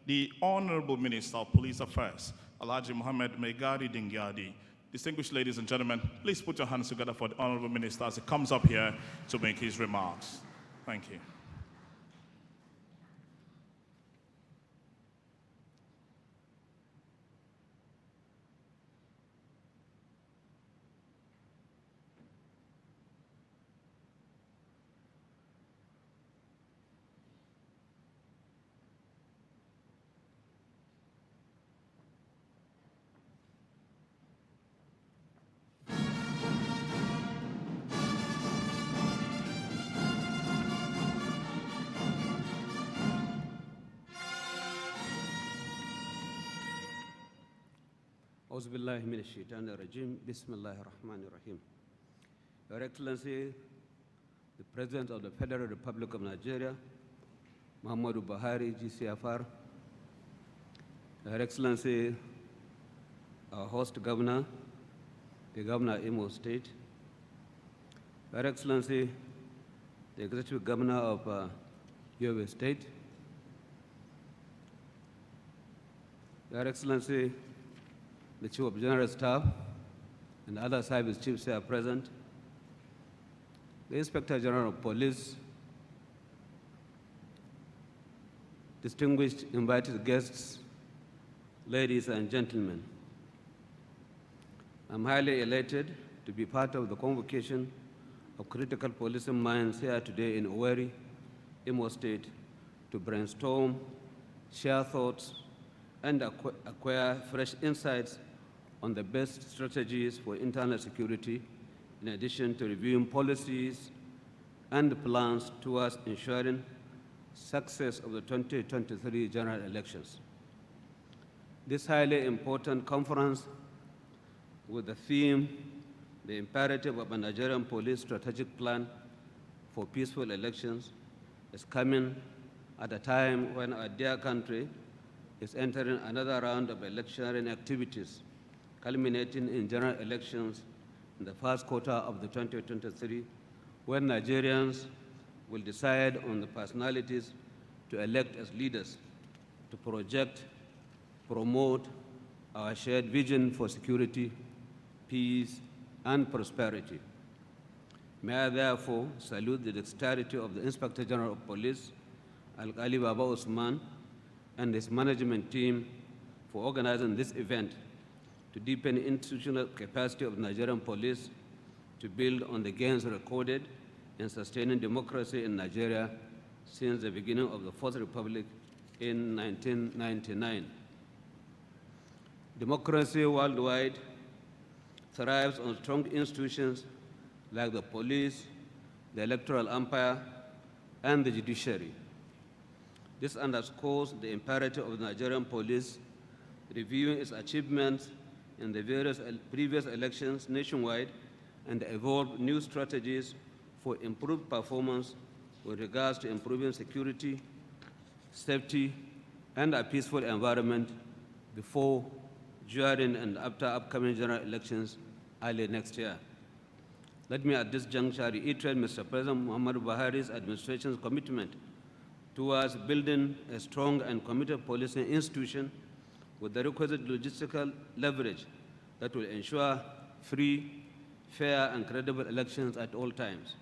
the Honorable Minister of Police Affairs, Alhaji Mohammed Megari Dingyadi. Distinguished ladies and gentlemen, please put your hands together for the Honorable Minister as he comes up here to make his remarks. Thank you. أعوذ بالله من الشيطان الرجيم. بسم الله الرحمن الرحيم. Your Excellency, the President of the Federal Republic of Nigeria, Muhammadu Buhari, GCFR, Your Excellency, our host governor, the Governor of Imo State, Your Excellency, the Executive Governor of Yobe State, Your Excellency, the Chief of General Staff and other service chiefs are present, the Inspector General of Police, distinguished invited guests, ladies and gentlemen. I'm highly elated to be part of the convocation of critical policing minds here today in Owerri, Imo State, to brainstorm, share thoughts, and acquire fresh insights on the best strategies for internal security, in addition to reviewing policies and plans towards ensuring success of the 2023 general elections. This highly important conference with the theme, The Imperative of a Nigerian Police Strategic Plan for Peaceful Elections, is coming at a time when our dear country is entering another round of electioneering activities, culminating in general elections in the first quarter of the 2023, when Nigerians will decide on the personalities to elect as leaders to promote our shared vision for security, peace, and prosperity. May I therefore salute the dexterity of the Inspector General of Police, Al-Ali Baba Usman, and his management team for organizing this event to deepen institutional capacity of Nigerian police to build on the gains recorded in sustaining democracy in Nigeria since the beginning of the Fourth Republic in 1999. Democracy worldwide thrives on strong institutions like the police, the electoral umpire, and the judiciary. This underscores the imperative of the Nigerian police reviewing its achievements in the various previous elections nationwide and evolve new strategies for improved performance with regards to improving security, safety, and a peaceful environment before, during, and after upcoming general elections early next year. Let me at this juncture reiterate Mr. President Muhammadu Buhari's administration's commitment towards building a strong and committed policing institution with the requisite logistical leverage that will ensure free, fair, and credible elections at all times.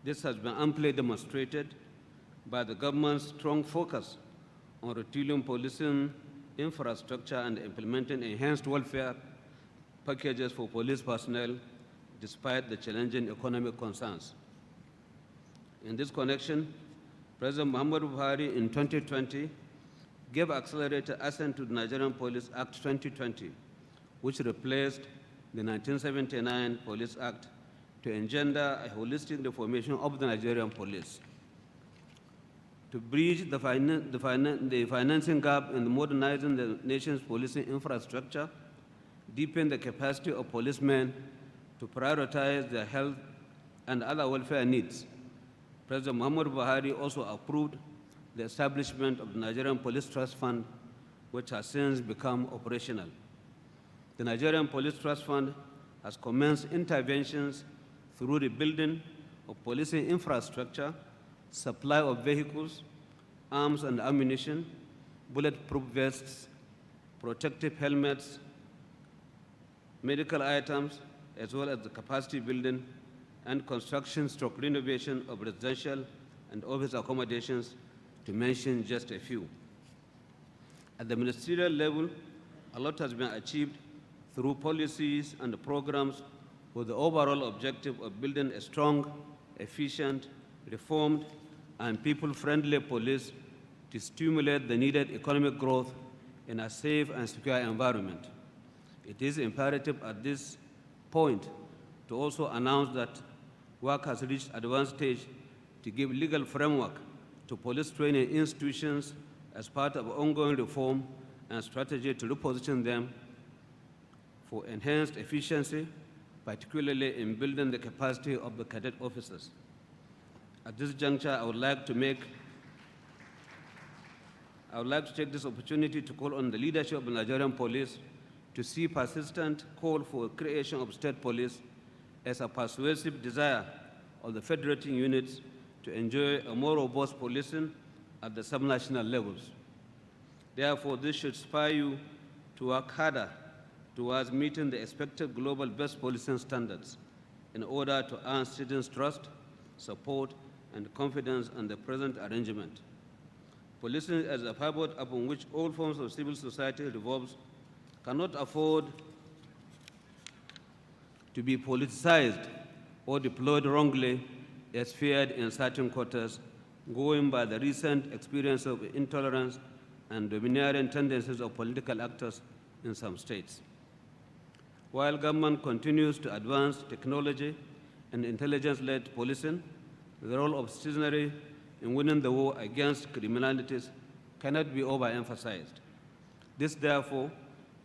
This has been amply demonstrated by the government's strong focus on retailing policing infrastructure and implementing enhanced welfare packages for police personnel despite the challenging economic concerns. In this connection, President Muhammadu Buhari in 2020 gave accelerated assent to the Nigerian Police Act 2020, which replaced the 1979 Police Act to engender a holistic reformation of the Nigerian police. To bridge the financing gap in modernizing the nation's policing infrastructure, deepen the capacity of policemen to prioritize their health and other welfare needs, President Muhammadu Buhari also approved the establishment of the Nigerian Police Trust Fund, which has since become operational. The Nigerian Police Trust Fund has commenced interventions through the building of policing infrastructure, supply of vehicles, arms and ammunition, bulletproof vests, protective helmets, medical items, as well as the capacity building and construction/renovation of residential and office accommodations, to mention just a few. At the ministerial level, a lot has been achieved through policies and programs with the overall objective of building a strong, efficient, reformed, and people-friendly police to stimulate the needed economic growth in a safe and secure environment. It is imperative at this point to also announce that work has reached advanced stage to give legal framework to police training institutions as part of ongoing reform and strategy to reposition them for enhanced efficiency, particularly in building the capacity of the cadet officers. At this juncture, I would like to take this opportunity to call on the leadership of the Nigerian police to see persistent call for creation of state police as a persuasive desire of the federating units to enjoy a more robust policing at the subnational levels. Therefore, this should inspire you to work harder towards meeting the expected global best policing standards in order to earn citizens' trust, support, and confidence in the present arrangement. Policing as a pivot upon which all forms of civil society revolves cannot afford to be politicized or deployed wrongly as feared in certain quarters, going by the recent experience of intolerance and domineering tendencies of political actors in some states. While government continues to advance technology and intelligence-led policing, the role of citizenry in winning the war against criminalities cannot be overemphasized. This, therefore,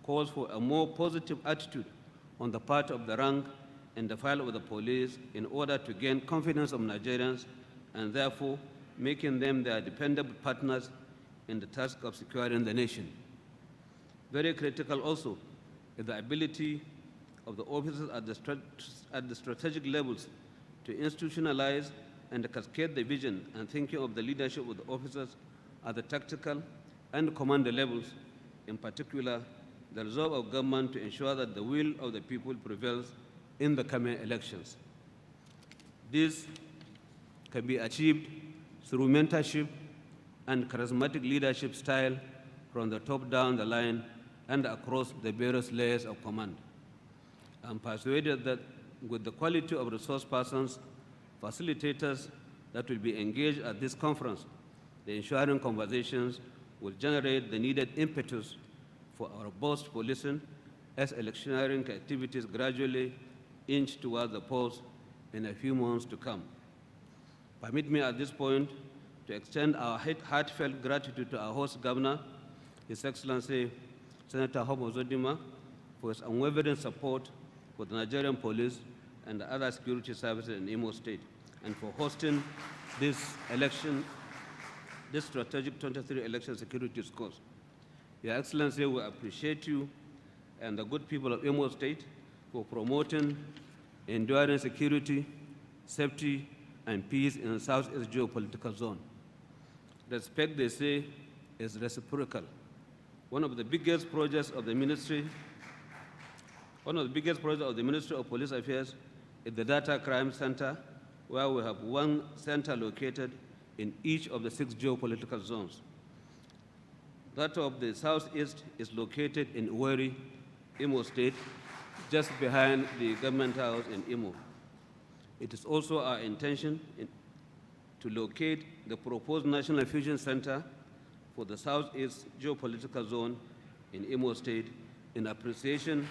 calls for a more positive attitude on the part of the rank and the file of the police in order to gain confidence of Nigerians and therefore making them their dependable partners in the task of securing the nation. Very critical also is the ability of the officers at the strategic levels to institutionalize and cascade the vision and thinking of the leadership of the officers at the tactical and commander levels, in particular, the resolve of government to ensure that the will of the people prevails in the coming elections. This can be achieved through mentorship and charismatic leadership style from the top down the line and across the various layers of command. I'm persuaded that with the quality of resource persons, facilitators that will be engaged at this conference, the ensuing conversations will generate the needed impetus for our robust policing as electioneering activities gradually inch towards the polls in a few months to come. Permit me at this point to extend our heartfelt gratitude to our host governor, His Excellency Senator Hope Uzodinma, for his unwavering support for the Nigerian police and the other security services in Imo State, and for hosting this strategic 23 election security course. Your Excellency, we appreciate you and the good people of Imo State for promoting enduring security, safety, and peace in the Southeast geopolitical zone. Respect, they say, is reciprocal. One of the biggest projects of the Ministry of Police Affairs is the Data Crime Center, where we have one center located in each of the 6 geopolitical zones. That of the Southeast is located in Uweri, Imo State, just behind the government house in Imo. It is also our intention to locate the proposed National Fusion Center for the Southeast geopolitical zone in Imo State in appreciation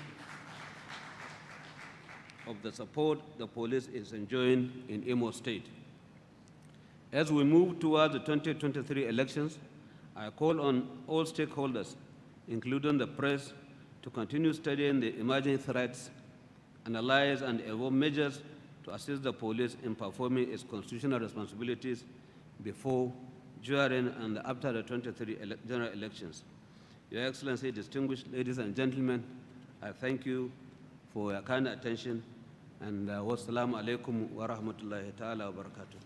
of the support the police is enjoying in Imo State. As we move toward the 2023 elections, I call on all stakeholders, including the press, to continue studying the emerging threats, analyze and evolve measures to assist the police in performing its constitutional responsibilities before, during, and after the 2023 general elections. Your Excellency, distinguished ladies and gentlemen, I thank you for your kind attention, and wassalamu alaikum wa rahmatullahi ta'ala wa barakatuh.